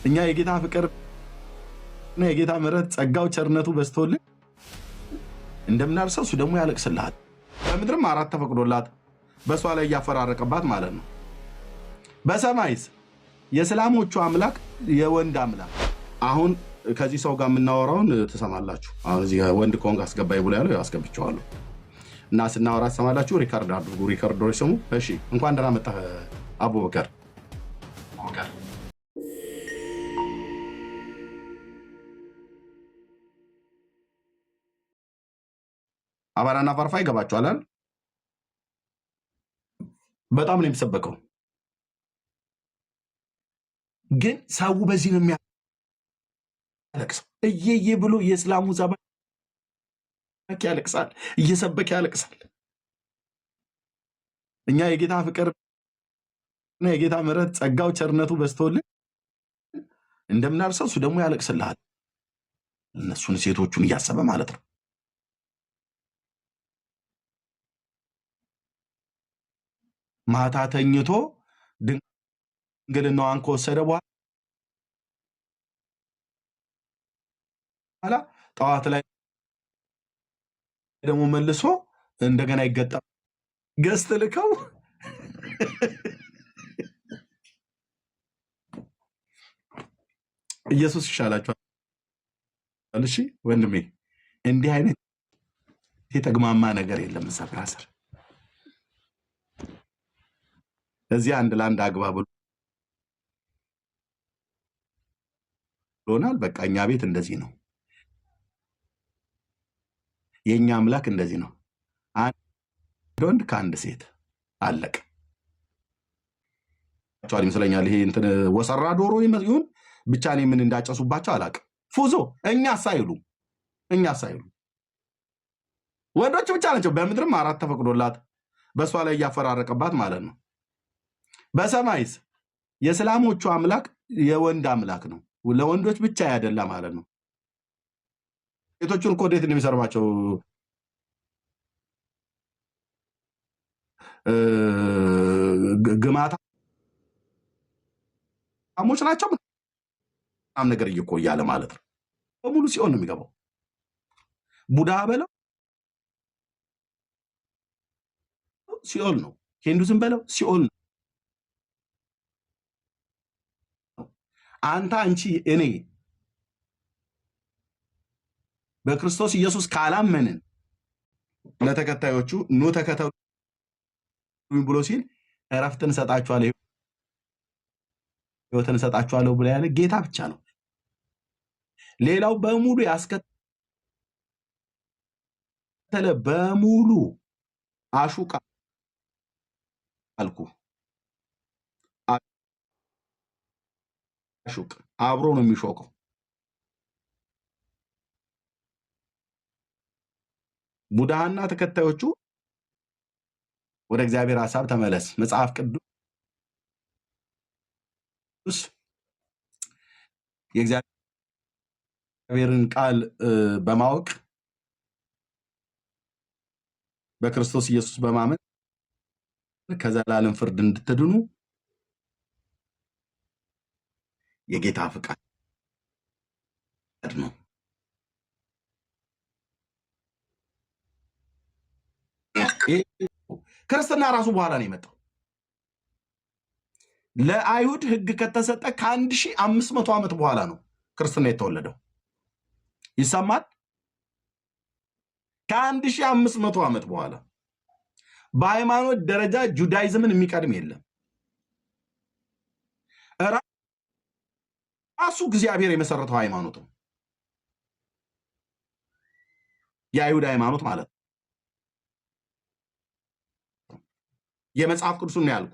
እኛ የጌታ ፍቅር እና የጌታ ምሕረት ጸጋው ቸርነቱ በዝቶልን እንደምናርሰው እሱ ደግሞ ያለቅስልሃል። በምድርም 4 ተፈቅዶላት በሷ ላይ እያፈራረቀባት ማለት ነው። በሰማይስ የእስላሞቹ አምላክ የወንድ አምላክ። አሁን ከዚህ ሰው ጋር የምናወራውን ትሰማላችሁ። አሁን እዚህ ወንድ ከሆንክ አስገባይ ብሎ ያለው አስገብቼዋለሁ እና ስናወራ ትሰማላችሁ። ሪካርድ አድርጉ። ሪካርዶች ስሙ። እሺ እንኳን ደህና መጣህ አቡበከር። አባራና ፋርፋ ይገባችኋል አይደል? በጣም ነው የሚሰበከው፣ ግን ሰው በዚህ ነው የሚያለቅሰው። እየየ ብሎ የእስላሙ ሰባኪ ያለቅሳል፣ እየሰበከ ያለቅሳል። እኛ የጌታ ፍቅር እና የጌታ ምሕረት ጸጋው ቸርነቱ በዝቶልን እንደምናርሰው እሱ ደግሞ ያለቅስልሃል። እነሱን ሴቶቹን እያሰበ ማለት ነው። ማታ ተኝቶ ድንግልናዋን ከወሰደ በኋላ ጠዋት ላይ ደግሞ መልሶ እንደገና ይገጠም ገዝት ልከው ኢየሱስ ይሻላችኋል። እሺ ወንድሜ፣ እንዲህ አይነት የተግማማ ነገር የለም። ሰብራሰር እዚህ አንድ ለአንድ አግባ ብሎናል። በቃ እኛ ቤት እንደዚህ ነው። የኛ አምላክ እንደዚህ ነው። አንድ ወንድ ከአንድ ሴት አለቀ። ይመስለኛል ይሄ እንትን ወሰራ ዶሮ ይሁን ብቻ እኔ ምን እንዳጨሱባቸው አላውቅም። ፉዞ እኛ ሳይሉ ወንዶች ብቻ ናቸው። በምድርም 4 ተፈቅዶላት በሷ ላይ እያፈራረቀባት ማለት ነው። በሰማይስ የእስላሞቹ አምላክ የወንድ አምላክ ነው፣ ለወንዶች ብቻ ያደላ ማለት ነው። ሴቶቹን እኮ እንዴት ነው የሚሰርባቸው? ግማታሞች ናቸው ምናምን ነገር እየቆያለ ማለት ነው። በሙሉ ሲኦል ነው የሚገባው። ቡዳ በለው ሲኦል ነው፣ ሂንዱዝም በለው ሲኦል ነው። አንተ አንቺ እኔ በክርስቶስ ኢየሱስ ካላመንን ለተከታዮቹ ኑ ተከተሉ ብሎ ሲል እረፍትን እሰጣችኋለሁ ሕይወትን እሰጣችኋለሁ ብሎ ያለ ጌታ ብቻ ነው። ሌላው በሙሉ ያስከተለ በሙሉ አሹቃ አልኩ አሹቅ አብሮ ነው የሚሾቀው። ቡድሃና ተከታዮቹ ወደ እግዚአብሔር ሐሳብ ተመለስ። መጽሐፍ ቅዱስ የእግዚአብሔርን ቃል በማወቅ በክርስቶስ ኢየሱስ በማመን ከዘላለም ፍርድ እንድትድኑ የጌታ ፍቃድ ነው። ክርስትና ራሱ በኋላ ነው የመጣው። ለአይሁድ ሕግ ከተሰጠ ከ1500 ዓመት በኋላ ነው ክርስትና የተወለደው። ይሰማል? ከ1500 ዓመት በኋላ በሃይማኖት ደረጃ ጁዳይዝምን የሚቀድም የለም። ራሱ እግዚአብሔር የመሰረተው ሃይማኖት ነው፣ የአይሁድ ሃይማኖት ማለት ነው። የመጽሐፍ ቅዱስን ነው ያልኩ።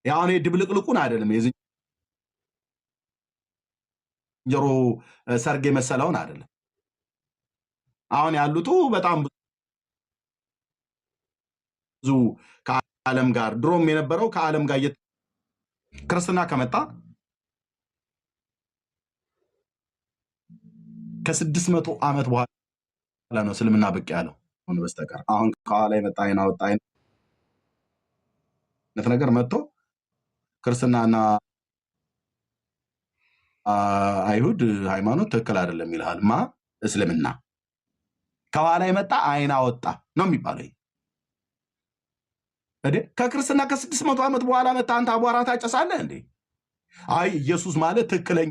ያው እኔ ድብልቅልቁን አይደለም፣ የዝንጀሮ ሰርግ የመሰለውን አይደለም። አሁን ያሉት በጣም ብዙ ከዓለም ጋር ድሮም የነበረው ከዓለም ጋር ክርስትና ከመጣ ከ600 ዓመት በኋላ ነው እስልምና ብቅ ያለው ሆነ በስተቀር አሁን ከኋላ የመጣ አይና ወጣ አይነት ነገር መጥቶ ክርስትናና አይሁድ ሃይማኖት ትክክል አይደለም ይልሃል። እስልምና ከኋላ የመጣ አይን አወጣ ነው የሚባለው። ከክርስትና ከ600 ዓመት በኋላ መጣ አንተ አቧራ ታጨሳለህ እንዴ? አይ ኢየሱስ ማለት ትክክለኛ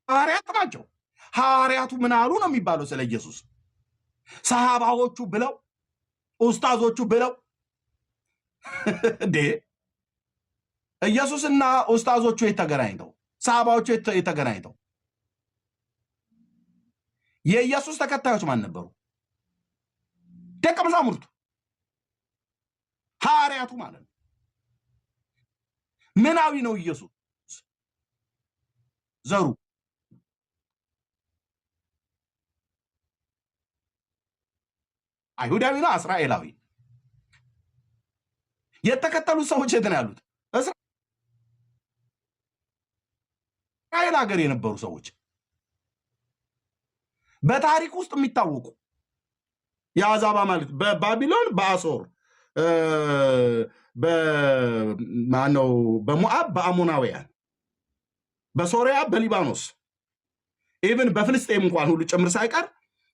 ሐዋርያት ናቸው። ሐዋርያቱ ምን አሉ ነው የሚባለው ስለ ኢየሱስ? ሰሃባዎቹ ብለው ኡስታዞቹ ብለው እንዴ? ኢየሱስና ኡስታዞቹ የተገናኝተው ሰሃባዎቹ የተገናኝተው የኢየሱስ ተከታዮች ማን ነበሩ? ደቀ መዛሙርቱ ሐዋርያቱ ማለት ነው። ምናዊ ነው ኢየሱስ ዘሩ አይሁዳዊ ነው፣ እስራኤላዊ። የተከተሉ ሰዎች የት ነው ያሉት? እስራኤል ሀገር የነበሩ ሰዎች በታሪክ ውስጥ የሚታወቁ የአዛባ ማለት በባቢሎን፣ በአሶር፣ በማነው፣ በሞአብ፣ በአሞናውያን፣ በሶሪያ፣ በሊባኖስ ኢቭን በፍልስጤም እንኳን ሁሉ ጭምር ሳይቀር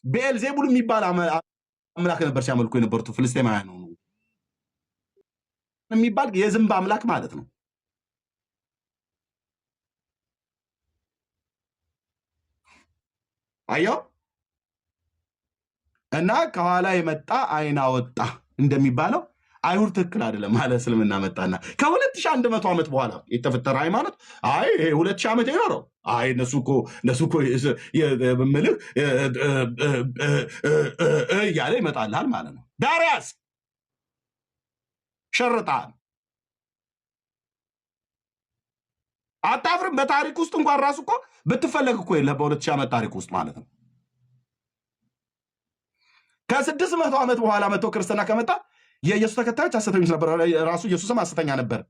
ቤኤልዜቡል የሚባል አምላክ ነበር ሲያመልኩ የነበሩት ፍልስጤማውያን ነው የሚባል የዝንብ አምላክ ማለት ነው። አየው እና ከኋላ የመጣ አይን አወጣ እንደሚባለው አይሁድ ትክክል አይደለም ማለት እስልምና መጣና ከ2100 ዓመት በኋላ የተፈጠረ ሃይማኖት አይ 2000 ዓመት የኖረው አይ እነሱ እኮ ምልህ እያለ ይመጣልሃል ማለት ነው። ዳሪያስ ሸርጣል አታፍርም? በታሪክ ውስጥ እንኳን ራሱ እኮ ብትፈለግ እኮ የለ በ2000 ዓመት ታሪክ ውስጥ ማለት ነው። ከ600 ዓመት በኋላ መጥቶ ክርስትና ከመጣ የኢየሱስ ተከታዮች ሐሰተኞች ነበር። ራሱ ኢየሱስም ሐሰተኛ ነበር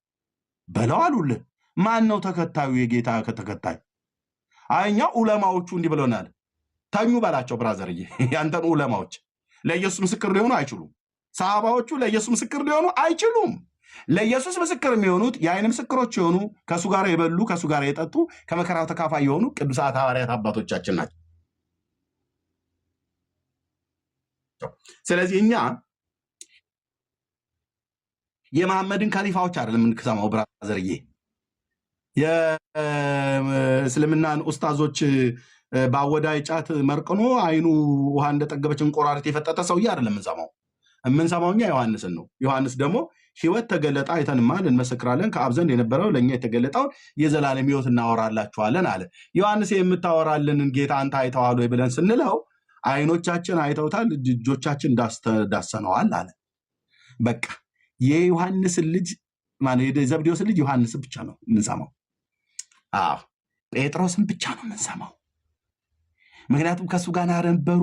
በለው አሉልህ። ማን ነው ተከታዩ? የጌታ ተከታይ አይኛ ዑለማዎቹ እንዲህ ብለውናል። ተኙ በላቸው ብራዘርዬ። ያንተን ዑለማዎች ለኢየሱስ ምስክር ሊሆኑ አይችሉም። ሰሃባዎቹ ለኢየሱስ ምስክር ሊሆኑ አይችሉም። ለኢየሱስ ምስክር የሚሆኑት የአይን ምስክሮች የሆኑ ከእሱ ጋር የበሉ ከእሱ ጋር የጠጡ ከመከራው ተካፋይ የሆኑ ቅዱሳት ሐዋርያት አባቶቻችን ናቸው። ስለዚህ እኛ የመሐመድን ካሊፋዎች አይደለም የምንሰማው ብራዘርዬ። የእስልምናን ኡስታዞች በአወዳይ ጫት መርቅኖ አይኑ ውሃ እንደጠገበች እንቆራሪት የፈጠጠ ሰውዬ አይደለም የምንሰማው እኛ ዮሐንስን ነው። ዮሐንስ ደግሞ ሕይወት ተገለጠ አይተንማል እንመሰክራለን፣ ከአብ ዘንድ የነበረው ለእኛ የተገለጠውን የዘላለም ሕይወት እናወራላችኋለን አለ። ዮሐንስ የምታወራልንን ጌታ አንተ አይተዋል ወይ ብለን ስንለው አይኖቻችን አይተውታል፣ እጆቻችን ዳሰነዋል አለ። በቃ የዮሐንስን ልጅ ዘብዴዎስን ልጅ ዮሐንስን ብቻ ነው የምንሰማው። ጴጥሮስን ብቻ ነው የምንሰማው። ምክንያቱም ከእሱ ጋር ነበሩ፣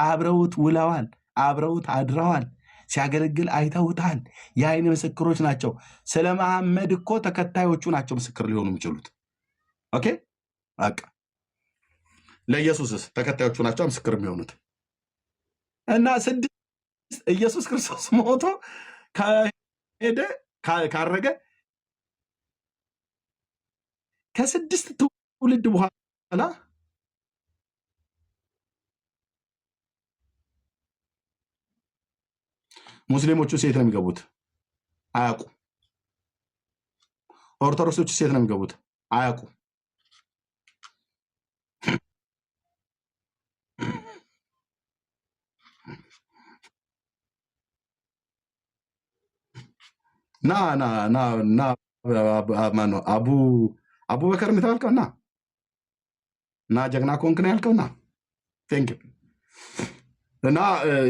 አብረውት ውለዋል፣ አብረውት አድረዋል፣ ሲያገለግል አይተውታል። የአይን ምስክሮች ናቸው። ስለ መሐመድ እኮ ተከታዮቹ ናቸው ምስክር ሊሆኑ የሚችሉት። ኦኬ በቃ ለኢየሱስስ ተከታዮቹ ናቸው ምስክር የሚሆኑት። እና ኢየሱስ ክርስቶስ ሞቶ ከሄደ ካረገ ከ6 ትውልድ በኋላ ሙስሊሞቹ ሴት ነው የሚገቡት አያውቁ። ኦርቶዶክሶቹ ሴት ነው የሚገቡት አያውቁ። ና ማነው አቡበከር የምታልከው እና ጀግና ኮንክ ነው ያልከውና ቴንክ ዩ። እና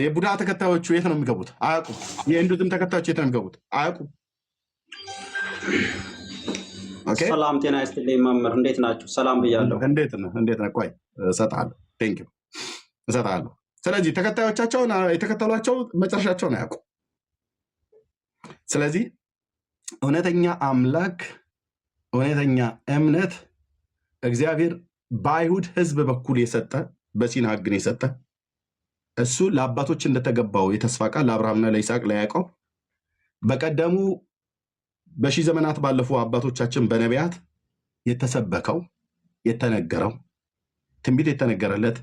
የቡዳ ተከታዮቹ የት ነው የሚገቡት? አያውቁም። የሂንዱዝም ተከታዮች የት ነው የሚገቡት? አያውቁም። ሰላም ጤና ይስጥልኝ መምህር፣ እንዴት ናችሁ? ሰላም ብያለሁ። እንዴት ነህ? ቆይ እሰጥሃለሁ። ቴንክ ዩ እሰጥሃለሁ። ስለዚህ ተከታዮቻቸውን የተከተሏቸው መጨረሻቸውን አያውቁም። ስለዚህ እውነተኛ አምላክ እውነተኛ እምነት እግዚአብሔር በአይሁድ ሕዝብ በኩል የሰጠ በሲና ሕግን የሰጠ እሱ ለአባቶች እንደተገባው የተስፋ ቃል ለአብርሃምና ለይስሐቅ ለያዕቆብ በቀደሙ በሺህ ዘመናት ባለፉ አባቶቻችን በነቢያት የተሰበከው የተነገረው ትንቢት የተነገረለት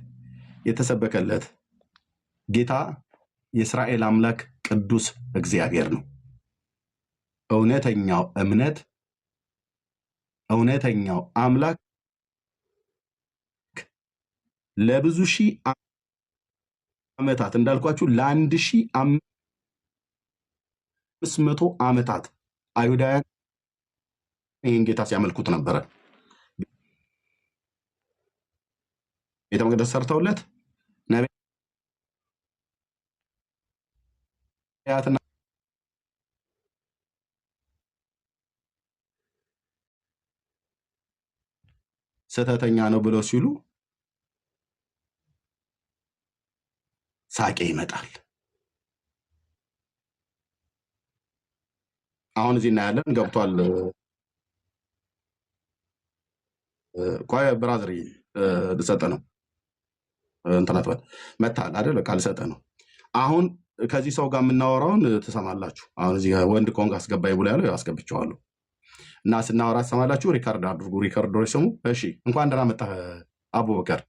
የተሰበከለት ጌታ የእስራኤል አምላክ ቅዱስ እግዚአብሔር ነው። እውነተኛው እምነት እውነተኛው አምላክ ለብዙ ሺህ ዓመታት እንዳልኳችሁ ለ1500 ዓመታት አይሁዳውያን ይህን ጌታ ሲያመልኩት ነበረ። ቤተ መቅደስ ሰርተውለት ነቢያትና ስህተተኛ ነው ብለው ሲሉ ሳቄ ይመጣል። አሁን እዚህ እናያለን። ገብቷል። ቆይ ብራዘር ልሰጠ ነው እንትናት መታል አይደል? በቃ ልሰጠ ነው። አሁን ከዚህ ሰው ጋር የምናወራውን ትሰማላችሁ። አሁን እዚህ ወንድ ኮንግ አስገባኝ ብሎ ያለው አስገብቼዋለሁ እና ስናወራ ትሰማላችሁ። ሪካርድ አድርጉ። ሪካርዶች ስሙ። እሺ፣ እንኳን ደህና መጣህ አቡበከር።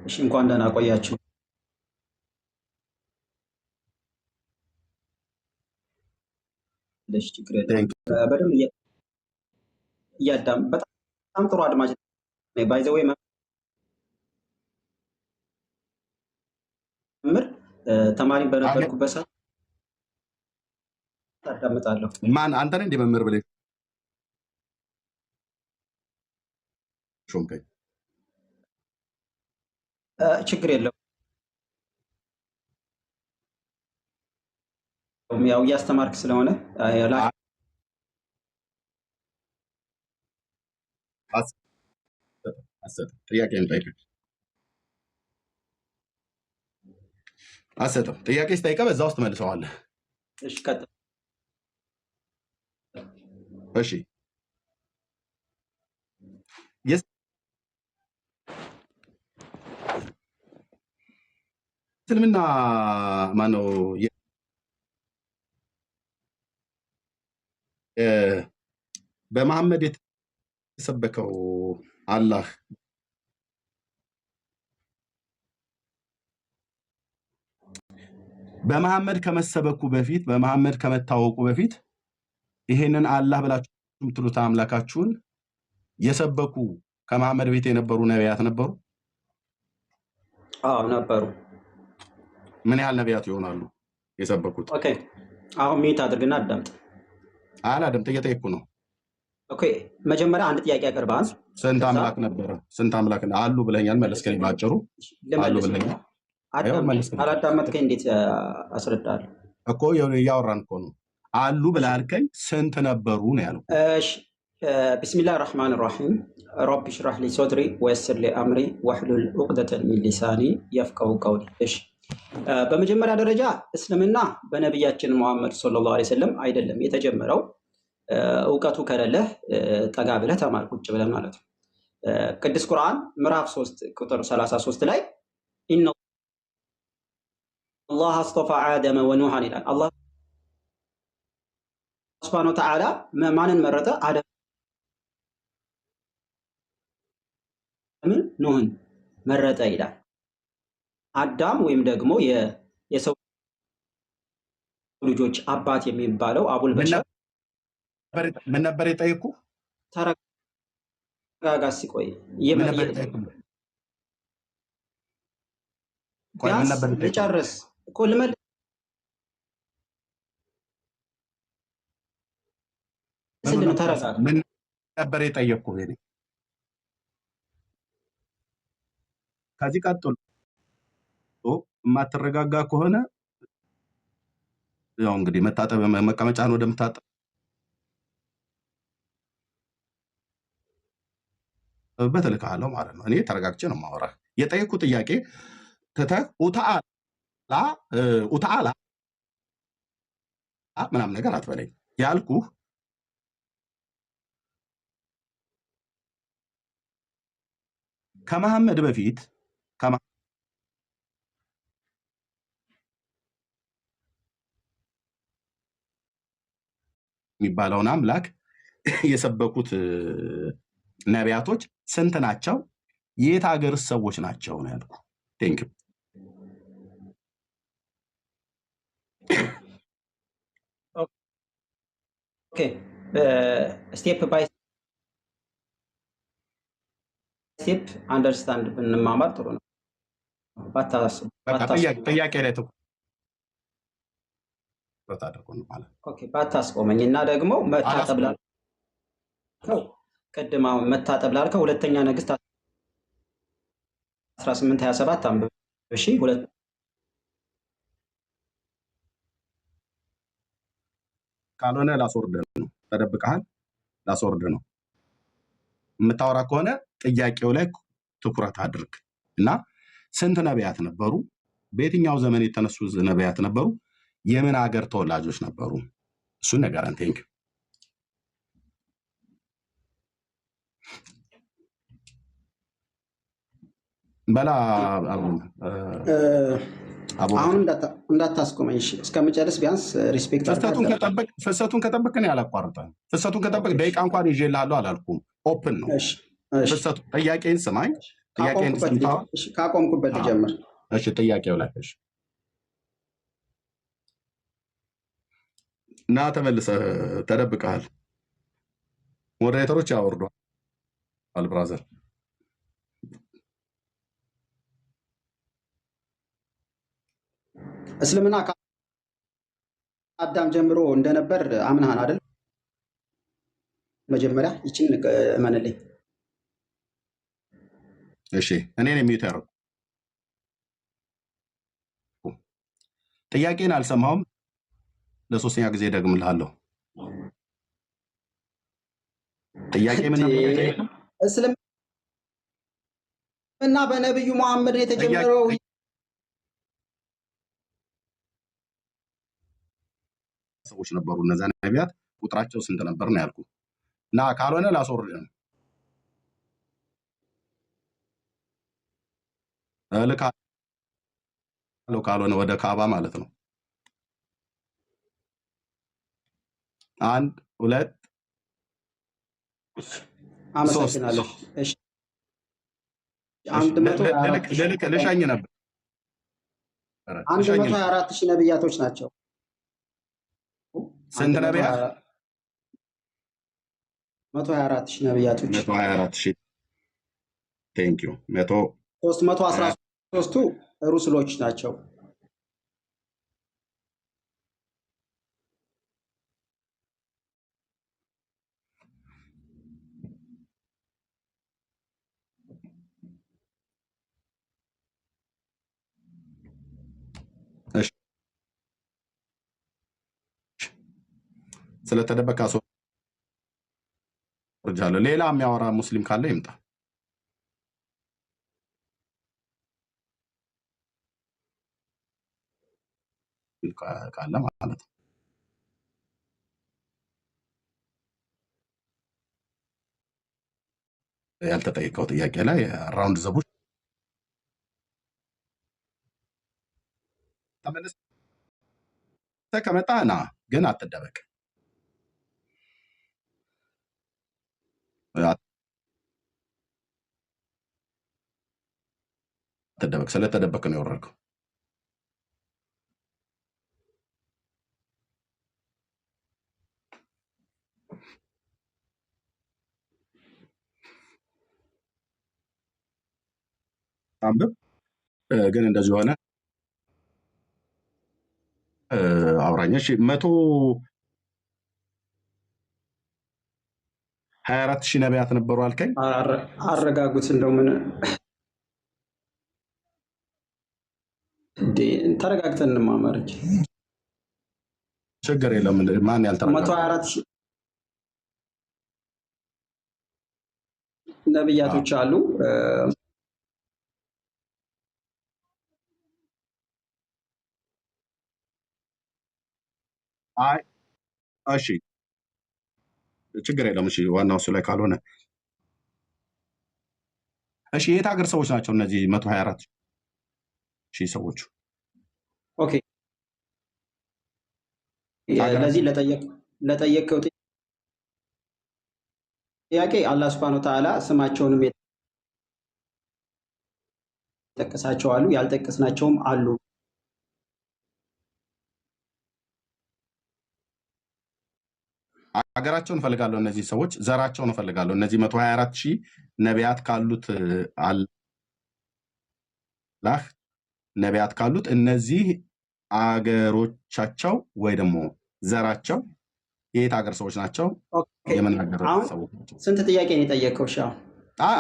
እሺ፣ እንኳን ደህና ቆያችሁ። ችግር የለም። በደንብ እያዳም በጣም ጥሩ አድማጭ ባይዘዌ መምህር ተማሪ በነበርኩበት ሰዓት አዳምጣለሁ። ማን አንተ ነህ እንደ መምህር ብለህ ሾምከኝ? ችግር የለውም። ያው እያስተማርክ ስለሆነ ጥያቄ አሰጠው። ጥያቄ ስጠይቀህ በዛ ውስጥ መልሰዋለህ። እሺ፣ ቀጥል። እሺ፣ እስልምና ማነው በመሐመድ የተሰበከው አላህ በመሐመድ ከመሰበኩ በፊት በመሐመድ ከመታወቁ በፊት ይሄንን አላህ ብላችሁ የምትሉት አምላካችሁን የሰበኩ ከመሐመድ ቤት የነበሩ ነቢያት ነበሩ? አዎ ነበሩ። ምን ያህል ነቢያት ይሆናሉ የሰበኩት? ኦኬ፣ አሁን ሚት አድርግና አዳምጥ። አላደምጥ፣ እየጠየኩ ነው። ኦኬ፣ መጀመሪያ አንድ ጥያቄ አቅርበሃል። ስንት አምላክ ነበረ? ስንት አምላክ አሉ ብለኛል። መለስከኝ። ባጭሩ አሉ ብለኛል። አላዳመጥከኝ? እንዴት አስረዳለሁ እኮ እያወራን እኮ ነው። አሉ ብለህ አልከኝ። ስንት ነበሩ ነው ያለው። እሺ፣ ቢስሚላህ ራህማን ራሒም ረቢ ሽራህ ሊ ሶድሪ ወየስር ሊ አምሪ ወሕሉል ዑቅደተን ሚን ሊሳኒ የፍቀሁ ቀውሊ። እሺ፣ በመጀመሪያ ደረጃ እስልምና በነቢያችን ሙሐመድ ሰለላሁ ዐለይሂ ወሰለም አይደለም የተጀመረው። እውቀቱ ከሌለህ ጠጋ ብለህ ተማር፣ ቁጭ ብለህ ማለት ነው። ቅዱስ ቁርአን ምዕራፍ 3 ቁጥር 33 ላይ ኢነላህ አስጠፋ አደመ ወኑሐን ይላል። አላህ ሱብሓነሁ ወተዓላ ማንን መረጠ? አደምን ኑህን መረጠ ይላል። አዳም ወይም ደግሞ የሰው ልጆች አባት የሚባለው አቡል በሸር ምን ነበር የጠየኩህ? ተረጋጋ። ሲቆይ ልጨርስ እኮ ልመልስ። ተረጋጋ። ምን ነበር የጠየኩህ? ከዚህ ቀጥሎ የማትረጋጋ ከሆነ ያው እንግዲህ መታጠብ መቀመጫን ወደምታጠብበት እልክሃለሁ ማለት ነው። እኔ ተረጋግቼ ነው የማወራህ። የጠየኩህ ጥያቄ ትተህ ኡተዓላ ምናምን ነገር አትበለኝ። ያልኩህ ከመሐመድ በፊት የሚባለውን አምላክ የሰበኩት ነቢያቶች ስንት ናቸው? የት ሀገር ሰዎች ናቸው ነው ያልኩ። ቴንክ ዩ። ኦኬ ስቴፕ ባይ ስቴፕ አንደርስታንድ ብንማማር ጥሩ ነው። ጥያቄ ላይ ትኩረት አድርጎ ነው ማለት ነው። ኦኬ ባታስቆመኝ እና ደግሞ መታጠብ ላልከው ቅድም መታጠብ ላልከው ሁለተኛ ነገሥት 18:27 አንብብ። እሺ ካልሆነ ላስወርድ ነው። ተደብቀሃል፣ ላስወርድ ነው። የምታወራ ከሆነ ጥያቄው ላይ ትኩረት አድርግ እና ስንት ነቢያት ነበሩ? በየትኛው ዘመን የተነሱ ነቢያት ነበሩ? የምን ሀገር ተወላጆች ነበሩ? እሱን ነገረን። ቴንክ በላ አሁን እንዳታስቆመኝ እስከምጨርስ ቢያንስ ሪስፔክት ፍሰቱን ከጠበቅ እኔ አላቋርጠም። ፍሰቱን ከጠበቅ ደቂቃ እንኳን ይዤልሃለሁ አላልኩም። ኦፕን ነው ፍሰቱ። ጥያቄን ስማኝ። ካቆምኩበት ልጀምር። እሺ ጥያቄው ላይ እሺ እና ተመልሰህ ተደብቀሃል። ሞዴሬተሮች ያወርዷል። ብራዘር እስልምና ከአዳም ጀምሮ እንደነበር አምናህን አይደል? መጀመሪያ ይችን እመንልኝ። እሺ እኔን የሚዩት ያደርጉ። ጥያቄን አልሰማሁም። ለሶስተኛ ጊዜ ደግምልሃለሁ። ጥያቄ ምን ነበር? እስልምና በነብዩ መሐመድ የተጀመረው ሰዎች ነበሩ። እነዛ ነቢያት ቁጥራቸው ስንት ነበር ነው ያልኩ። እና ካልሆነ ላስወርድ ነው። እልካለሁ ካልሆነ ወደ ካባ ማለት ነው። 1 2 አመሰግናለሁ። እሺ ልሸኝ ነበር። 124,000 ነቢያቶች ናቸው። ስንት ነቢያት? 124,000 ነቢያቶች። 124,000 ቴንክ ዩ። 313ቱ ሩስሎች ናቸው። ስለተደበቀ አስወርጃለሁ። ሌላ የሚያወራ ሙስሊም ካለ ይምጣ። ካለ ማለት ነው። ያልተጠየቀው ጥያቄ ላይ ራውንድ ዘቡሽ ተመልሰህ ከመጣ ና፣ ግን አትደበቅ። አትደበቅ። ስለተደበቅ ነው የወረድከው። አንብብ። ግን እንደዚህ ሆነ አውራኛሽ 124,000 ነቢያት ነበሩ አልከኝ። አረጋጉት። እንደው ምን ተረጋግተን እንማማር እንጂ ችግር የለም። ማን ያልተረጋጋ? 124,000 ነቢያቶች አሉ። አይ እሺ ችግር የለም። እሺ ዋናው እሱ ላይ ካልሆነ እሺ የት ሀገር ሰዎች ናቸው እነዚህ 124,000 ሰዎቹ? ኦኬ ለዚህ ለጠየቀው ጥያቄ አላህ ሱብሓነሁ ወተዓላ ስማቸውንም የጠቀሳቸው አሉ፣ ያልጠቀስናቸውም አሉ። ሀገራቸውን እፈልጋለሁ። እነዚህ ሰዎች ዘራቸውን እፈልጋለሁ። እነዚህ 124 ሺህ ነቢያት ካሉት አላህ ነቢያት ካሉት እነዚህ አገሮቻቸው ወይ ደግሞ ዘራቸው የየት ሀገር ሰዎች ናቸው? የምን ሀገር ሰዎች ናቸው? ስንት ጥያቄ ነው የጠየቀው?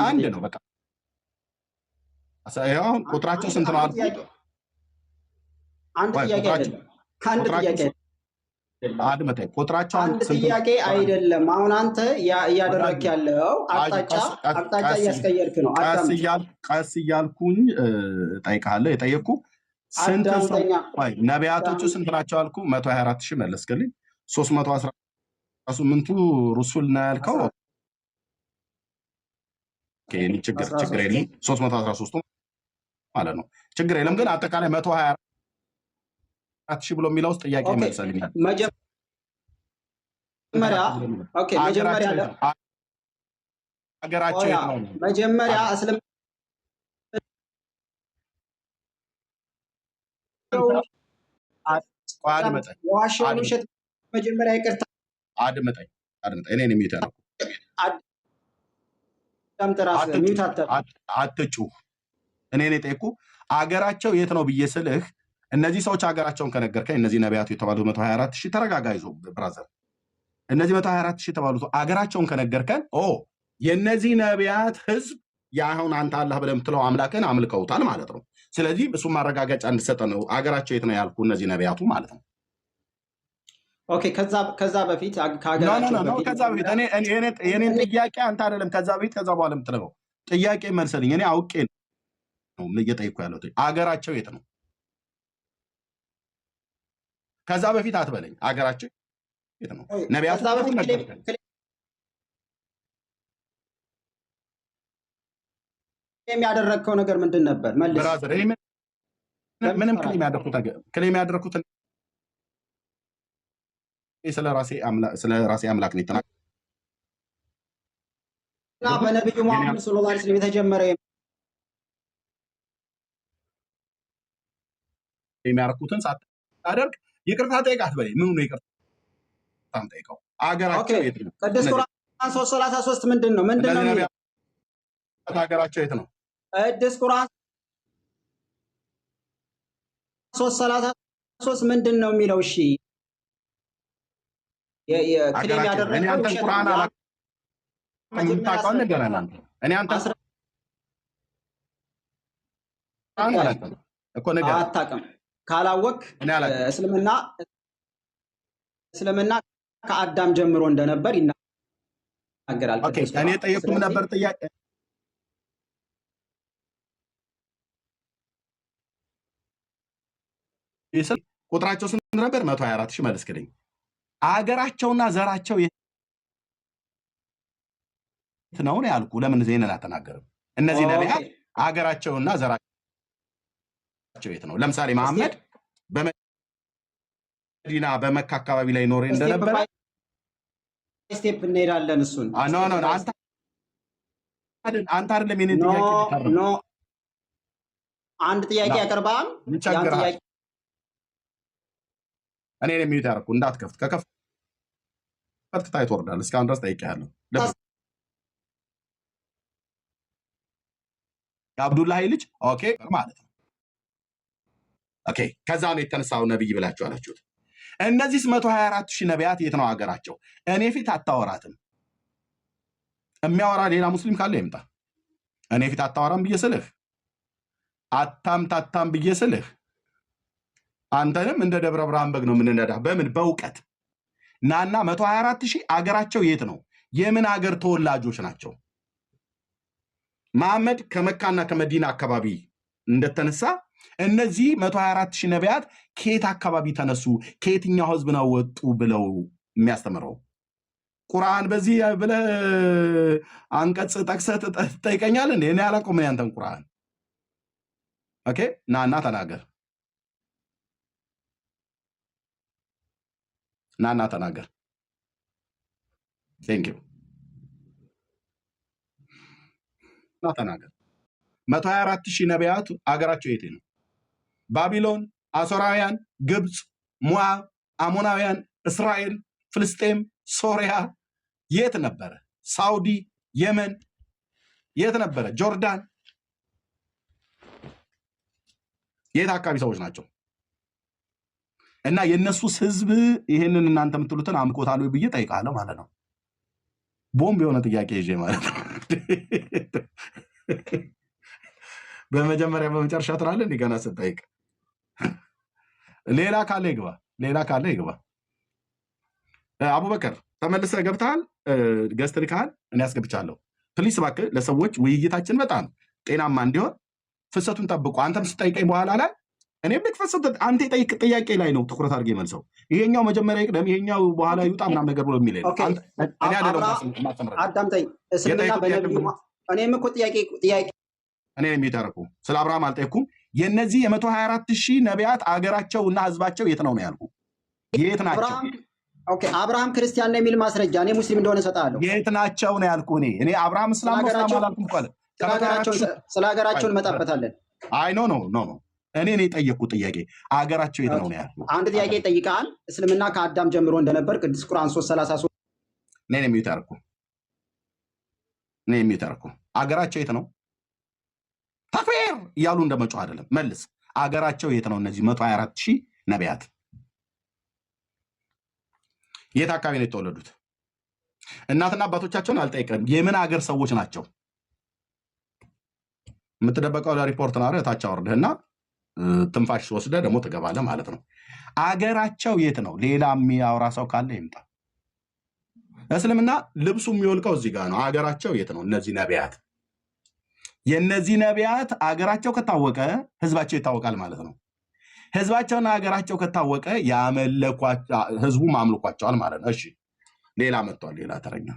አንድ ነው በቃ። አሁን ቁጥራቸው ስንት ነው አልኩ። አንድ ጥያቄ አይደለም። ከአንድ ጥያቄ አድምጠኝ። ቁጥራቸው አንድ ጥያቄ አይደለም። አሁን አንተ እያደረክ ያለው አቅጣጫ እያስቀየርክ ነው። ቀስ እያልኩኝ እጠይቅሃለሁ። የጠየቅኩ ስንት ነቢያቶቹ ስንት ናቸው አልኩ። 124 ሺህ መለስክልኝ። 318ቱ ሩሱል ነው ያልከው። ችግር የለም። 313ቱ ማለት ነው። ችግር የለም። ግን አጠቃላይ 124 ሺህ ብሎ የሚለው ውስጥ ጥያቄ መልሰልኛል። ሀገራቸው የት ነው? መጀመሪያ የዋሸውን ውሸት መጀመሪያ ይቅርታ አድምጠኝ። እኔን የሚታ ነው አትጩህ። እኔን የጠየኩህ አገራቸው የት ነው ብዬ ስልህ እነዚህ ሰዎች ሀገራቸውን ከነገርከኝ እነዚህ ነቢያቱ የተባሉት 124 ሺህ ተረጋጋ፣ ይዞ ብራዘር፣ እነዚህ 124 ሺህ የተባሉት አገራቸውን ከነገርከን የእነዚህ ነቢያት ህዝብ የአሁን አንተ አላህ ብለህ የምትለው አምላክን አምልከውታል ማለት ነው። ስለዚህ እሱ ማረጋገጫ እንድሰጠ ነው አገራቸው የት ነው ያልኩ እነዚህ ነቢያቱ ማለት ነው። ኦኬ። ከዛ በፊት የኔን ጥያቄ አንተ አይደለም ከዛ በፊት ከዛ በኋላ የምትለው ጥያቄ መልሰልኝ። እኔ አውቄ ነው እየጠየኩ ያለው አገራቸው የት ነው። ከዛ በፊት አትበለኝ። አገራቸው የት ነው? ነቢያቱ የሚያደረግከው ነገር ምንድን ነበር? ብራዘር፣ ምንም ክሌም ያደረግኩት ስለ ራሴ አምላክ ነው የተናገርኩት። በነቢዩ ሙሐመድ ሰለላሁ ዐለይሂ ወሰለም የተጀመረ የሚያደርጉትን ሳታደርግ ይቅርታ ጠይቅ አትበለኝ። ምኑ ነው ይቅርታ ጠይቀው? አገራቸው የት ነው? ቅዱስ ቁርአን 3:33 ምንድን ነው? ሀገራቸው የት ነው? ቅዱስ ቁርአን 3:33 ምንድን ነው የሚለው? እሺ ክሌም ያደረገው እኔ አንተን ቁርአን የምታውቀውን ነገር አለ። እኔ አንተን እኮ ነገር አታውቅም። ካላወቅ እስልምና ከአዳም ጀምሮ እንደነበር ይናገራል። እኔ ጠየኩም ነበር ጥያቄ ቁጥራቸው ስንት ነበር? 124 ሺህ መልስክልኝ። አገራቸውና ዘራቸው የት ነው ያልኩ። ለምን ዜናን አተናገርም? እነዚህ ነቢያት አገራቸውና ዘራቸው የት ነው? ለምሳሌ መሐመድ በመዲና በመካ አካባቢ ላይ ኖሬ እንደነበረ ስቴፕ እንሄዳለን። እሱን አንተ አይደለም የኔን ጥያቄ አንድ ጥያቄ ያቀርባል። እኔ የሚዩት ያደረኩ እንዳትከፍት፣ ከከፍት ታይ ትወርዳለህ። እስካሁን ድረስ ጠይቄሃለሁ። የአብዱላሂ ልጅ ኦኬ ማለት ነው። ኦኬ ከዛ ነው የተነሳው ነብይ ብላችሁ አላችሁት። እነዚህ 124 ሺህ ነቢያት የት ነው ሀገራቸው? እኔ ፊት አታወራትም። የሚያወራ ሌላ ሙስሊም ካለ ይምጣ። እኔ ፊት አታወራም ብዬ ስልህ አታምታታም ብዬ ስልህ አንተንም እንደ ደብረ ብርሃን በግ ነው የምንነዳ። በምን በእውቀት ናና 124 ሺህ አገራቸው የት ነው? የምን ሀገር ተወላጆች ናቸው? መሐመድ ከመካና ከመዲና አካባቢ እንደተነሳ እነዚህ 124 ሺህ ነቢያት ከየት አካባቢ ተነሱ? ከየትኛው ህዝብ ነው ወጡ ብለው የሚያስተምረው ቁርአን በዚህ ብለህ አንቀጽ ጠቅሰህ ትጠይቀኛለህ እንዴ? እኔ አላውቀውም ያንተን ቁርአን። ኦኬ ናና ተናገር፣ ናና ተናገር። ቴንክ ዩ ተናገር። 124,000 ነቢያት አገራቸው የት ነው? ባቢሎን፣ አሶራውያን፣ ግብፅ፣ ሞዓብ፣ አሞናውያን፣ እስራኤል፣ ፍልስጤም፣ ሶሪያ የት ነበረ? ሳውዲ፣ የመን የት ነበረ? ጆርዳን የት አካባቢ ሰዎች ናቸው? እና የእነሱስ ህዝብ ይህንን እናንተ የምትሉትን አምልኮታሉ ብዬ ጠይቃለሁ ማለት ነው። ቦምብ የሆነ ጥያቄ ይዤ ማለት ነው። በመጀመሪያ በመጨረሻ ትላለህ እንዲህ ገና ስጠይቅ። ሌላ ካለ ይግባ፣ ሌላ ካለ ይግባ። አቡበከር ተመልሰህ ገብተሃል፣ ገዝት ልከሃል፣ እኔ አስገብቻለሁ። ፕሊስ እባክህ ለሰዎች ውይይታችን በጣም ጤናማ እንዲሆን ፍሰቱን ጠብቁ። አንተም ስጠይቀኝ በኋላ ላይ እኔም ልክ ፍሰት አንተ የጠይቅ ጥያቄ ላይ ነው ትኩረት አድርጌ መልሰው። ይሄኛው መጀመሪያ ይቅደም፣ ይሄኛው በኋላ ይውጣ ምናምን ነገር ብሎ የሚል አዳምጠኝ። እስልምና በነቢዩ እኔም እኮ ጥያቄ እኔ የሚተረኩ ስለ አብርሃም አልጠየኩም። የእነዚህ የ124,000 ነቢያት አገራቸው እና ህዝባቸው የት ነው ያልኩ? የት ናቸው? አብርሃም ክርስቲያን ነው የሚል ማስረጃ እኔ ሙስሊም እንደሆነ እሰጥሃለሁ። የት ናቸው ነው ያልኩ? እኔ አብርሃም እስላም ነው አላልኩም እኮ። ስለ ሀገራቸው እንመጣበታለን። አይ ኖ እኔ የጠየቅኩት ጥያቄ አገራቸው የት ነው ያልኩ። አንድ ጥያቄ ጠይቀሃል። እስልምና ከአዳም ጀምሮ እንደነበር ቅዱስ ቁርአን 3:33 እኔ የሚተርኩ አገራቸው የት ነው? ተክቢር እያሉ እንደመጮህ አይደለም። መልስ። አገራቸው የት ነው? እነዚህ 124,000 ነቢያት የት አካባቢ ነው የተወለዱት? እናትና አባቶቻቸውን አልጠይቀም። የምን አገር ሰዎች ናቸው? የምትደበቀው ለሪፖርት ነው። ታች አወርድህና ትንፋሽ ወስደህ ደግሞ ትገባለህ ማለት ነው። አገራቸው የት ነው? ሌላ የሚያወራ ሰው ካለ ይምጣ። እስልምና ልብሱ የሚወልቀው እዚህ ጋር ነው። አገራቸው የት ነው? እነዚህ ነቢያት። የእነዚህ ነቢያት አገራቸው ከታወቀ ህዝባቸው ይታወቃል ማለት ነው። ህዝባቸውና ሀገራቸው ከታወቀ ህዝቡም አምልኳቸዋል ማለት ነው። እሺ ሌላ መጥቷል። ሌላ ተረኛ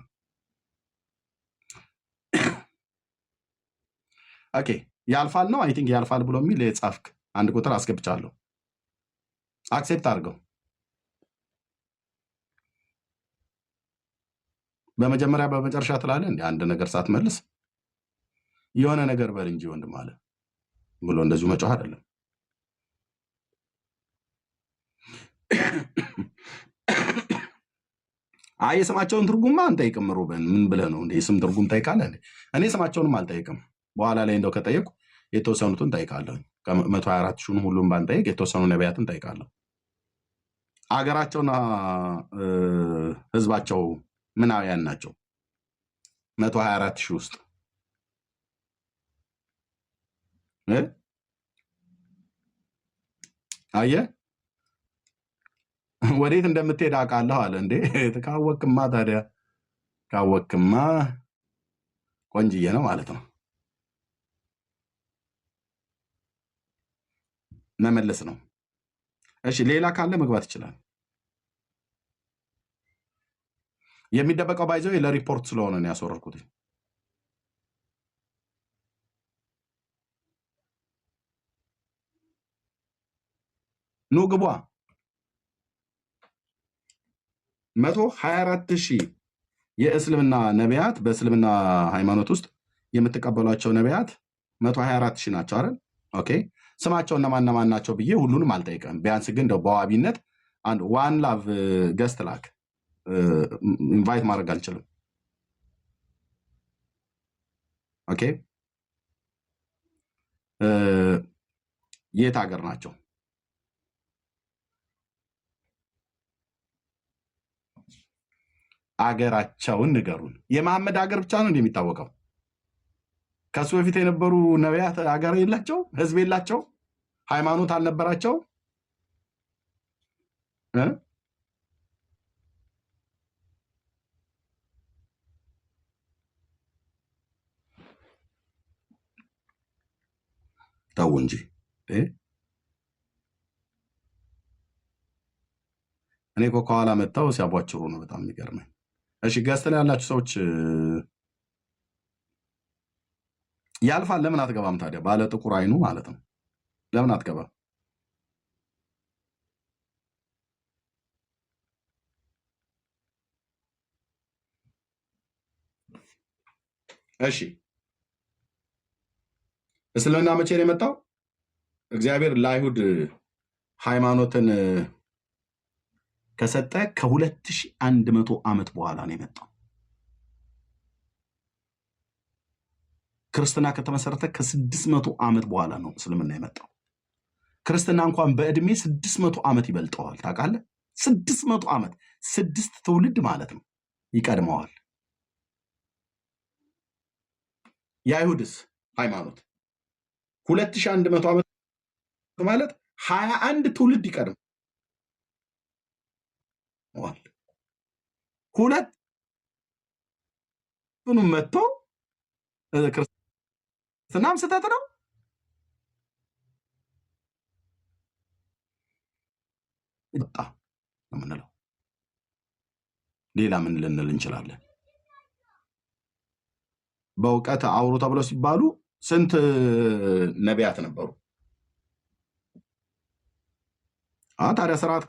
ኦኬ ያልፋል ነው። አይ ቲንክ ያልፋል ብሎ የሚል የጻፍክ አንድ ቁጥር አስገብቻለሁ። አክሴፕት አድርገው። በመጀመሪያ በመጨረሻ ትላለህ እንደ አንድ ነገር ሳትመልስ የሆነ ነገር በል እንጂ ወንድም አለ ብሎ እንደዚሁ መጮህ አይደለም። አይ የስማቸውን ትርጉማ አንጠይቅም። ሩበን ምን ብለህ ነው እንዴ? የስም ትርጉም ጠይቃለህ? እኔ ስማቸውንም አልጠይቅም። በኋላ ላይ እንደው ከጠየቁ የተወሰኑትን ጠይቃለሁ። ከ124,000 ሁሉም ባንጠይቅ የተወሰኑ ነቢያትን ጠይቃለሁ። አገራቸውና ህዝባቸው ምናውያን ናቸው? 124,000 ውስጥ አየህ ወዴት እንደምትሄድ አውቃለሁ አለ እንዴ። ካወቅማ ታዲያ ካወቅማ ቆንጅዬ ነው ማለት ነው። መመለስ ነው። እሺ ሌላ ካለ መግባት ይችላል። የሚደበቀው ባይዘው ለሪፖርት ስለሆነ ነው ያስወረድኩት። ኑ ግቧ። 124,000 የእስልምና ነቢያት በእስልምና ሃይማኖት ውስጥ የምትቀበሏቸው ነቢያት 124,000 ናቸው አይደል? ኦኬ ስማቸው እነማን ናቸው ብዬ ሁሉንም አልጠይቀም። ቢያንስ ግን እንደው በዋቢነት አንድ ዋን ላቭ ገስት ላክ። ኢንቫይት ማድረግ አልችልም። ኦኬ የት ሀገር ናቸው? አገራቸውን ንገሩን። የመሐመድ ሀገር ብቻ ነው እንደሚታወቀው። ከሱ በፊት የነበሩ ነቢያት ሀገር የላቸው፣ ህዝብ የላቸው፣ ሃይማኖት አልነበራቸው። ተው እንጂ እኔ እኮ ከኋላ መጥተው ሲያቧጭሩ ነው በጣም የሚገርመኝ። እሺ ገስት ላይ ያላችሁ ሰዎች ያልፋል። ለምን አትገባም ታዲያ? ባለ ጥቁር አይኑ ማለት ነው። ለምን አትገባም? እሺ እስልምና መቼ ነው የመጣው? እግዚአብሔር ለአይሁድ ሃይማኖትን ከሰጠ ከ2100 ዓመት በኋላ ነው የመጣው። ክርስትና ከተመሰረተ ከ600 ዓመት በኋላ ነው እስልምና የመጣው። ክርስትና እንኳን በእድሜ 600 ዓመት ይበልጠዋል። ታውቃለህ? 600 ዓመት 6 ትውልድ ማለት ነው ይቀድመዋል። የአይሁድስ ሃይማኖት 2100 ዓመት ማለት 21 ትውልድ ይቀድመዋል። ሁለቱንም መጥቶ ክርስትናም ስህተት ነው ይጣ ምንለው። ሌላ ምን ልንል እንችላለን? በእውቀት አውሩ ተብለው ሲባሉ ስንት ነቢያት ነበሩ? ታዲያ ስርዓት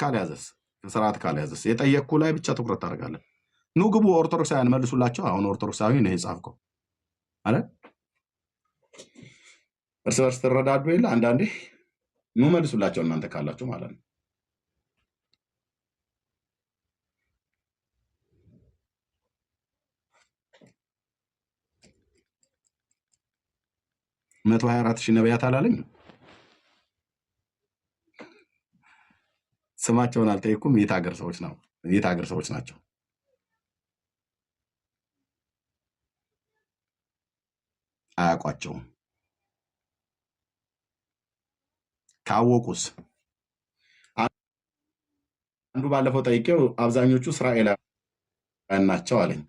ካልያዘስ የጠየቅኩ ላይ ብቻ ትኩረት ታደርጋለህ። ኑ ግቡ ኦርቶዶክሳውያን መልሱላቸው። አሁን ኦርቶዶክሳዊ ነው የጻፍከው አለ። እርስ በርስ ትረዳዱ የለ አንዳንዴ። ኑ መልሱላቸው እናንተ ካላችሁ ማለት ነው። መቶ 24 ሺህ ነቢያት አላለኝ? ስማቸውን አልጠየኩም። የት ሀገር ሰዎች ናቸው? አያውቋቸውም። ካወቁስ? አንዱ ባለፈው ጠይቄው አብዛኞቹ እስራኤላውያን ናቸው አለኝ።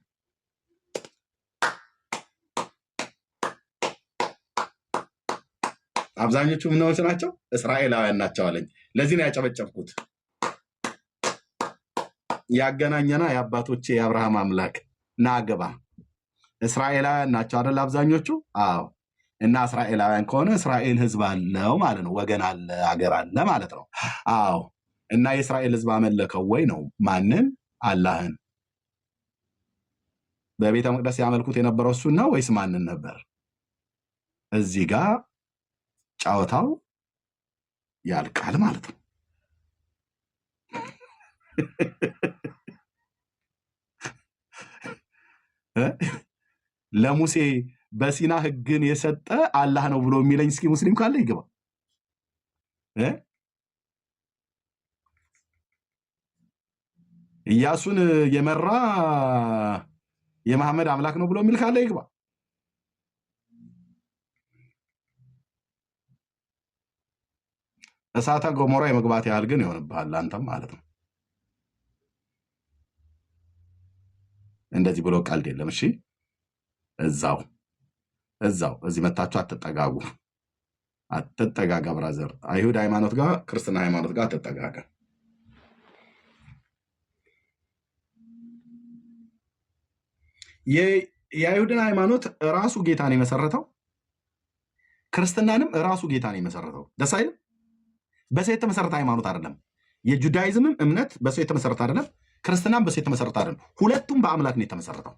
አብዛኞቹ ምኖች ናቸው? እስራኤላውያን ናቸው አለኝ። ለዚህ ነው ያጨበጨብኩት። ያገናኘና የአባቶቼ የአብርሃም አምላክ ናገባ እስራኤላውያን ናቸው አይደል? አብዛኞቹ። አዎ። እና እስራኤላውያን ከሆነ እስራኤል ህዝብ አለው ማለት ነው። ወገን አለ፣ አገር አለ ማለት ነው። አዎ። እና የእስራኤል ህዝብ አመለከው ወይ ነው? ማንን? አላህን። በቤተ መቅደስ ያመልኩት የነበረው እሱን ነው ወይስ ማንን ነበር? እዚህ ጋር ጫወታው ያልቃል ማለት ነው። ለሙሴ በሲና ህግን የሰጠ አላህ ነው ብሎ የሚለኝ እስኪ ሙስሊም ካለ ይግባ። ኢያሱን የመራ የመሐመድ አምላክ ነው ብሎ የሚል ካለ ይግባ። እሳተ ገሞራ የመግባት ያህል ግን ይሆንብሃል አንተም ማለት ነው። እንደዚህ ብሎ ቀልድ የለም። እሺ እዛው እዚህ መታችሁ አትጠጋጋ ብራዘር። አይሁድ ሃይማኖት ጋር ክርስትና ሃይማኖት ጋር አትጠጋጋ። የአይሁድን ሃይማኖት ራሱ ጌታን የመሰረተው፣ ክርስትናንም ራሱ ጌታን የመሰረተው። ደስ አይልም? በሰው የተመሰረተ ሃይማኖት አይደለም። የጁዳይዝምም እምነት በሰው የተመሰረተ አይደለም። ክርስትናም በሰው የተመሰረተ አይደለም። ሁለቱም በአምላክ ነው የተመሰረተው።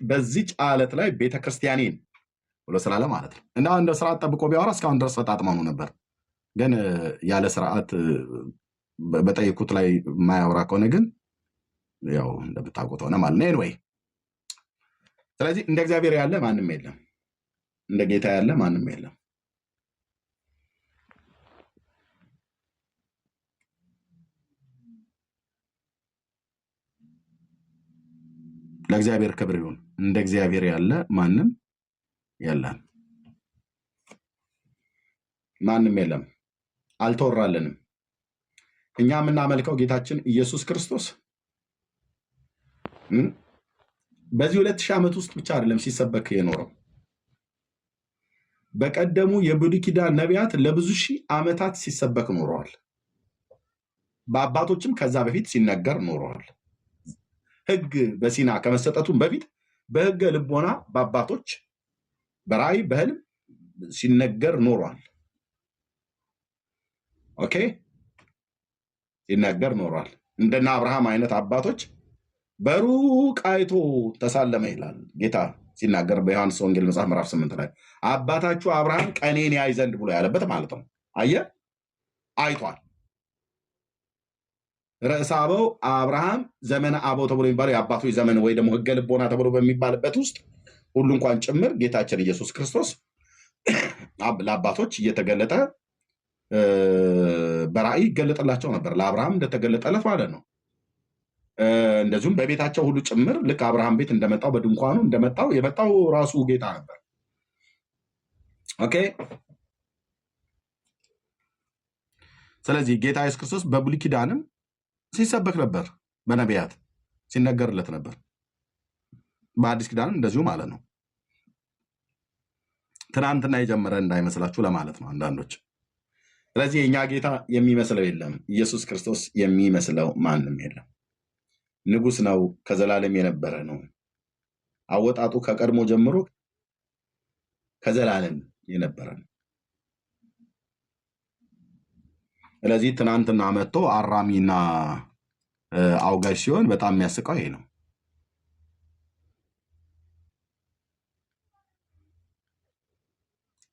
በዚች ዓለት ላይ ቤተክርስቲያኔን ብሎ ስላለ ማለት ነው። እና እንደ ስርዓት ጠብቆ ቢያወራ እስካሁን ድረስ ፈጣጥመኑ ነበር። ግን ያለ ስርዓት በጠይቁት ላይ የማያወራ ከሆነ ግን ያው እንደምታውቁት ሆነ ማለት ነው። ኤኒዌይ ስለዚህ እንደ እግዚአብሔር ያለ ማንም የለም፣ እንደ ጌታ ያለ ማንም የለም። ለእግዚአብሔር ክብር ይሁን። እንደ እግዚአብሔር ያለ ማንም የለም፣ ማንም የለም። አልተወራልንም። እኛ የምናመልከው ጌታችን ኢየሱስ ክርስቶስ በዚህ 2000 ዓመት ውስጥ ብቻ አይደለም ሲሰበክ የኖረው። በቀደሙ የብሉይ ኪዳን ነቢያት ለብዙ ሺህ ዓመታት ሲሰበክ ኖረዋል። በአባቶችም ከዛ በፊት ሲነገር ኖረዋል። ሕግ በሲና ከመሰጠቱም በፊት በሕገ ልቦና በአባቶች በራእይ በህልም ሲነገር ኖሯል። ኦኬ፣ ሲነገር ኖሯል። እንደና አብርሃም አይነት አባቶች በሩቅ አይቶ ተሳለመ ይላል ጌታ ሲናገር በዮሐንስ ወንጌል መጽሐፍ ምዕራፍ 8 ላይ አባታችሁ አብርሃም ቀኔን ያይ ዘንድ ብሎ ያለበት ማለት ነው። አየ አይቷል። ርዕሰ አበው አብርሃም ዘመነ አበው ተብሎ የሚባለው የአባቶች ዘመን ወይ ደግሞ ህገ ልቦና ተብሎ በሚባልበት ውስጥ ሁሉ እንኳን ጭምር ጌታችን ኢየሱስ ክርስቶስ ለአባቶች እየተገለጠ በራእይ ይገለጥላቸው ነበር። ለአብርሃም እንደተገለጠለት ማለት ነው። እንደዚሁም በቤታቸው ሁሉ ጭምር ልክ አብርሃም ቤት እንደመጣው በድንኳኑ እንደመጣው የመጣው ራሱ ጌታ ነበር። ኦኬ። ስለዚህ ጌታ ኢየሱስ ክርስቶስ በብሉይ ኪዳንም ሲሰበክ ነበር፣ በነቢያት ሲነገርለት ነበር። በአዲስ ኪዳንም እንደዚሁ ማለት ነው። ትናንትና የጀመረ እንዳይመስላችሁ ለማለት ነው አንዳንዶች። ስለዚህ የእኛ ጌታ የሚመስለው የለም። ኢየሱስ ክርስቶስ የሚመስለው ማንም የለም። ንጉሥ ነው፣ ከዘላለም የነበረ ነው። አወጣጡ ከቀድሞ ጀምሮ ከዘላለም የነበረ ነው። ስለዚህ ትናንትና መጥቶ አራሚና አውጋሽ ሲሆን በጣም የሚያስቀው ይሄ ነው።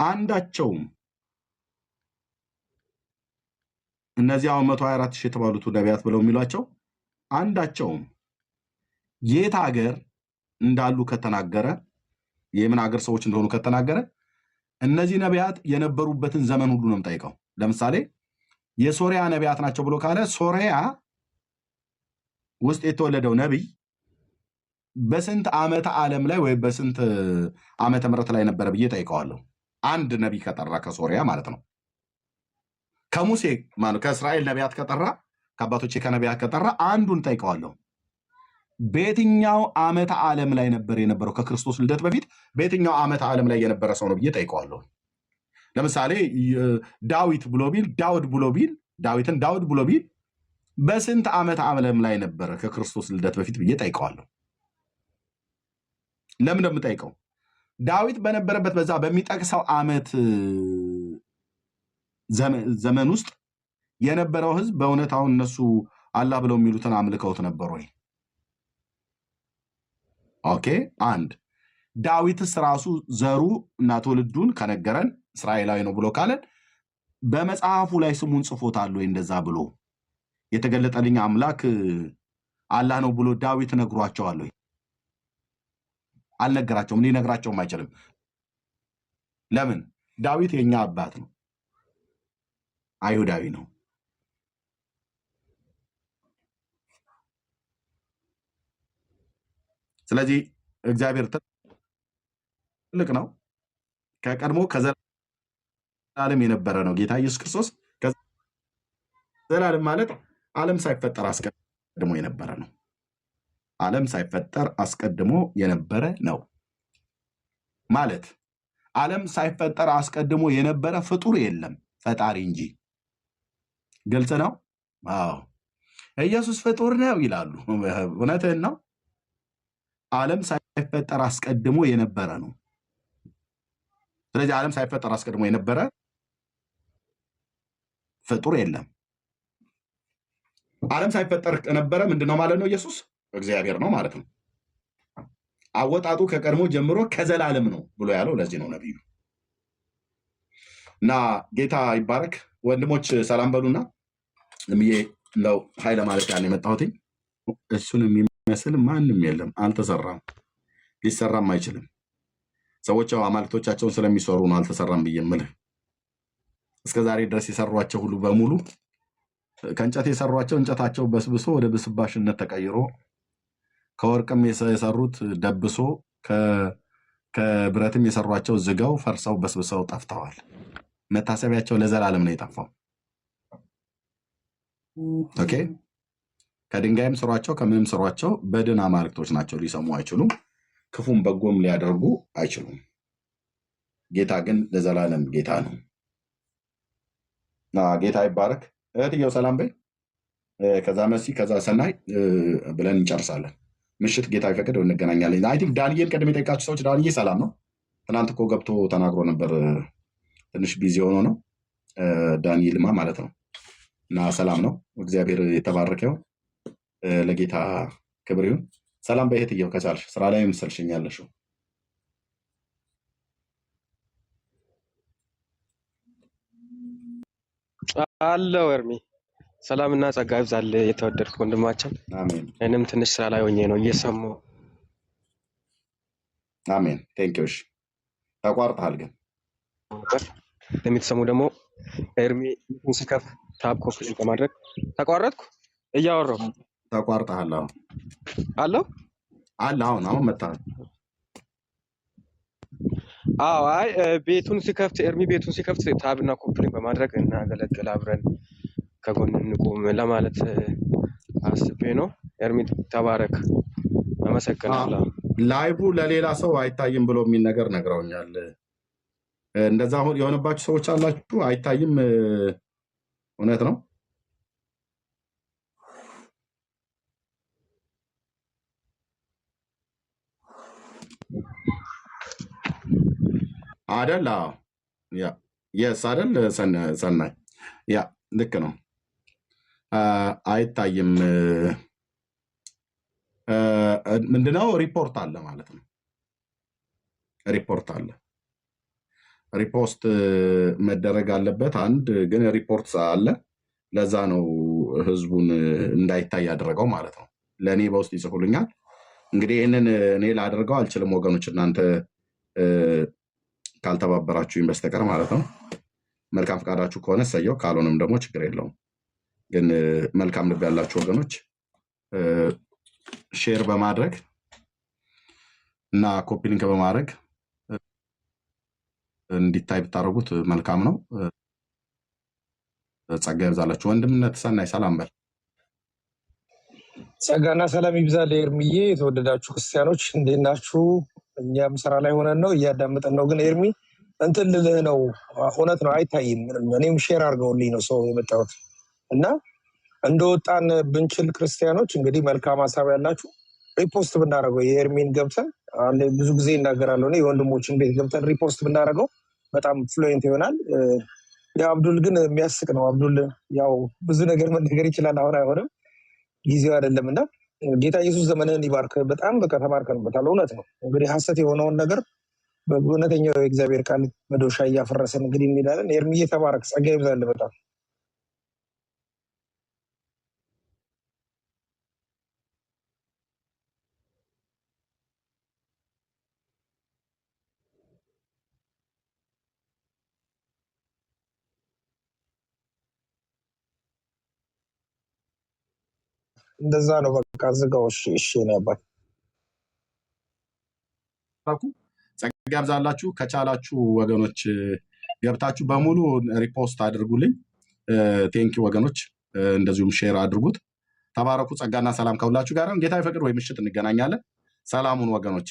አንዳቸውም እነዚህ አሁን 124 ሺህ የተባሉት ነቢያት ብለው የሚሏቸው አንዳቸውም የት ሀገር እንዳሉ ከተናገረ፣ የምን ሀገር ሰዎች እንደሆኑ ከተናገረ እነዚህ ነቢያት የነበሩበትን ዘመን ሁሉ ነው የምጠይቀው። ለምሳሌ የሶሪያ ነቢያት ናቸው ብሎ ካለ ሶሪያ ውስጥ የተወለደው ነቢይ በስንት ዓመተ ዓለም ላይ ወይ በስንት ዓመተ ምህረት ላይ ነበረ ብዬ ጠይቀዋለሁ። አንድ ነቢይ ከጠራ ከሶሪያ ማለት ነው። ከሙሴ ከእስራኤል ነቢያት ከጠራ ከአባቶቼ ከነቢያት ከጠራ አንዱን ጠይቀዋለሁ። በየትኛው ዓመተ ዓለም ላይ ነበር የነበረው? ከክርስቶስ ልደት በፊት በየትኛው ዓመተ ዓለም ላይ የነበረ ሰው ነው ብዬ ጠይቀዋለሁ። ለምሳሌ ዳዊት ብሎ ቢል ዳውድ ብሎ ቢል ዳዊትን ዳውድ ብሎ ቢል በስንት ዓመተ ዓለም ላይ ነበረ ከክርስቶስ ልደት በፊት ብዬ ጠይቀዋለሁ። ለምን እንደምጠይቀው ዳዊት በነበረበት በዛ በሚጠቅሰው ዓመት ዘመን ውስጥ የነበረው ሕዝብ በእውነት አሁን እነሱ አላህ ብለው የሚሉትን አምልከውት ነበር ወይ? ኦኬ። አንድ ዳዊትስ ራሱ ዘሩ እና ትውልዱን ከነገረን እስራኤላዊ ነው ብሎ ካለን በመጽሐፉ ላይ ስሙን ጽፎታል ወይ? እንደዛ ብሎ የተገለጠልኝ አምላክ አላህ ነው ብሎ ዳዊት ነግሯቸዋል ወይ? አልነገራቸውም። ሊነግራቸውም አይችልም። ለምን? ዳዊት የኛ አባት ነው፣ አይሁዳዊ ነው። ስለዚህ እግዚአብሔር ትልቅ ነው። ከቀድሞ ከዘላለም የነበረ ነው። ጌታ ኢየሱስ ክርስቶስ ዘላለም ማለት ዓለም ሳይፈጠር አስቀድሞ የነበረ ነው። ዓለም ሳይፈጠር አስቀድሞ የነበረ ነው ማለት ዓለም ሳይፈጠር አስቀድሞ የነበረ ፍጡር የለም ፈጣሪ እንጂ። ግልጽ ነው። አዎ ኢየሱስ ፍጡር ነው ይላሉ። እውነትህን ነው። ዓለም ሳይፈጠር አስቀድሞ የነበረ ነው። ስለዚህ ዓለም ሳይፈጠር አስቀድሞ የነበረ ፍጡር የለም። ዓለም ሳይፈጠር የነበረ ምንድነው ማለት ነው? ኢየሱስ እግዚአብሔር ነው ማለት ነው። አወጣጡ ከቀድሞ ጀምሮ ከዘላለም ነው ብሎ ያለው ለዚህ ነው ነቢዩ። እና ጌታ ይባረክ። ወንድሞች ሰላም በሉና እምዬ ነው ኃይለ ማለት ያን የመጣሁት። እሱን የሚመስል ማንም የለም፣ አልተሰራም፣ ሊሰራም አይችልም። ሰዎች አማልክቶቻቸውን ስለሚሰሩ ነው አልተሰራም ብዬ የምልህ። እስከዛሬ ድረስ የሰሯቸው ሁሉ በሙሉ ከእንጨት የሰሯቸው እንጨታቸው በስብሶ ወደ ብስባሽነት ተቀይሮ፣ ከወርቅም የሰሩት ደብሶ፣ ከብረትም የሰሯቸው ዝገው ፈርሰው በስብሰው ጠፍተዋል። መታሰቢያቸው ለዘላለም ነው የጠፋው። ኦኬ። ከድንጋይም ስሯቸው ከምንም ስሯቸው በድን አማልክቶች ናቸው። ሊሰሙ አይችሉም፣ ክፉም በጎም ሊያደርጉ አይችሉም። ጌታ ግን ለዘላለም ጌታ ነው። ጌታ ይባረክ። እህትየው ሰላም በይ። ከዛ መሲ ከዛ ሰናይ ብለን እንጨርሳለን። ምሽት ጌታ ይፈቅድ እንገናኛለን። አይ ቲንክ ዳንኤል ቀደም የጠየቃችሁ ሰዎች ዳንዬ ሰላም ነው። ትናንት እኮ ገብቶ ተናግሮ ነበር። ትንሽ ቢዚ ሆኖ ነው ዳንኤልማ ማለት ነው። እና ሰላም ነው። እግዚአብሔር የተባረከ ይሁን። ለጌታ ክብር ይሁን። ሰላም በእህትየው ከቻልሽ ስራ ላይ ምሰልሽኝ ያለሽው አለው ኤርሚ ሰላምና ጸጋ ይብዛል። የተወደድክ ወንድማችን አሜን እኔም ትንሽ ስራ ላይ ሆኜ ነው እየሰማሁ። አሜን። ቴንኪው። እሺ ተቋርጠሃል ግን ለምትሰሙ ደግሞ ኤርሚ ሲከፍ ታብ ኮፒ በማድረግ ተቋረጥኩ እያወራሁ ተቋርጠሃል። አለው አለ አሁን መጣህ። አዎ አይ ቤቱን ሲከፍት ኤርሚ ቤቱን ሲከፍት ታብና ኮፕሊንግ በማድረግ እናገለግል አብረን ከጎን እንቁም ለማለት አስቤ ነው። ኤርሚ ተባረክ፣ አመሰግናለሁ። ላይቡ ለሌላ ሰው አይታይም ብሎ የሚል ነገር ነግረውኛል። እንደዛ አሁን የሆነባችሁ ሰዎች አላችሁ? አይታይም? እውነት ነው? አደል? ያ የስ አደል? ሰናይ ያ ልክ ነው። አይታይም። ምንድነው? ሪፖርት አለ ማለት ነው። ሪፖርት አለ። ሪፖስት መደረግ አለበት። አንድ ግን ሪፖርት አለ። ለዛ ነው ህዝቡን እንዳይታይ ያደረገው ማለት ነው። ለእኔ በውስጥ ይጽፉልኛል። እንግዲህ ይህንን እኔ ላደርገው አልችልም ወገኖች፣ እናንተ ካልተባበራችሁኝ በስተቀር ማለት ነው። መልካም ፈቃዳችሁ ከሆነ ሰየው፣ ካልሆነም ደግሞ ችግር የለውም። ግን መልካም ልብ ያላችሁ ወገኖች ሼር በማድረግ እና ኮፒ ሊንክ በማድረግ እንዲታይ ብታደርጉት መልካም ነው። ጸጋ ይብዛላችሁ። ወንድምነት ሰናይ ሰላም በል። ጸጋና ሰላም ይብዛል። ኤርሚዬ የተወደዳችሁ ክርስቲያኖች እንዴት ናችሁ? እኛም ስራ ላይ ሆነን ነው እያዳመጠን ነው። ግን ኤርሚ እንትን ልልህ ነው፣ እውነት ነው አይታይም ምንም። እኔም ሼር አድርገውልኝ ነው ሰው የመጣሁት እና እንደወጣን ብንችል ክርስቲያኖች እንግዲህ መልካም ሀሳብ ያላችሁ ሪፖስት ብናደርገው የኤርሚን ገብተን ብዙ ጊዜ እናገራለሁ እኔ የወንድሞችን ቤት ገብተን ሪፖስት ብናደርገው በጣም ፍሉዌንት ይሆናል። የአብዱል ግን የሚያስቅ ነው። አብዱል ያው ብዙ ነገር መነገር ይችላል። አሁን አይሆንም፣ ጊዜው አይደለም እና ጌታ ኢየሱስ ዘመንህን ይባርክ። በጣም በቃ ተባርከንበታል። እውነት ነው እንግዲህ ሀሰት የሆነውን ነገር በእውነተኛው የእግዚአብሔር ቃል መዶሻ እያፈረሰን እንግዲህ እንሄዳለን። ኤርሚዬ ተባረክ፣ ጸጋ ይብዛል። በጣም እንደዛ ነው። በቃ ዝጋው። እሺ ነው አባት። ጸጋ ያብዛላችሁ። ከቻላችሁ ወገኖች ገብታችሁ በሙሉ ሪፖስት አድርጉልኝ። ቴንኪ ወገኖች፣ እንደዚሁም ሼር አድርጉት። ተባረኩ። ጸጋና ሰላም ከሁላችሁ ጋር። ጌታ ይፈቅድ ወይ ምሽት እንገናኛለን። ሰላሙን ወገኖቼ።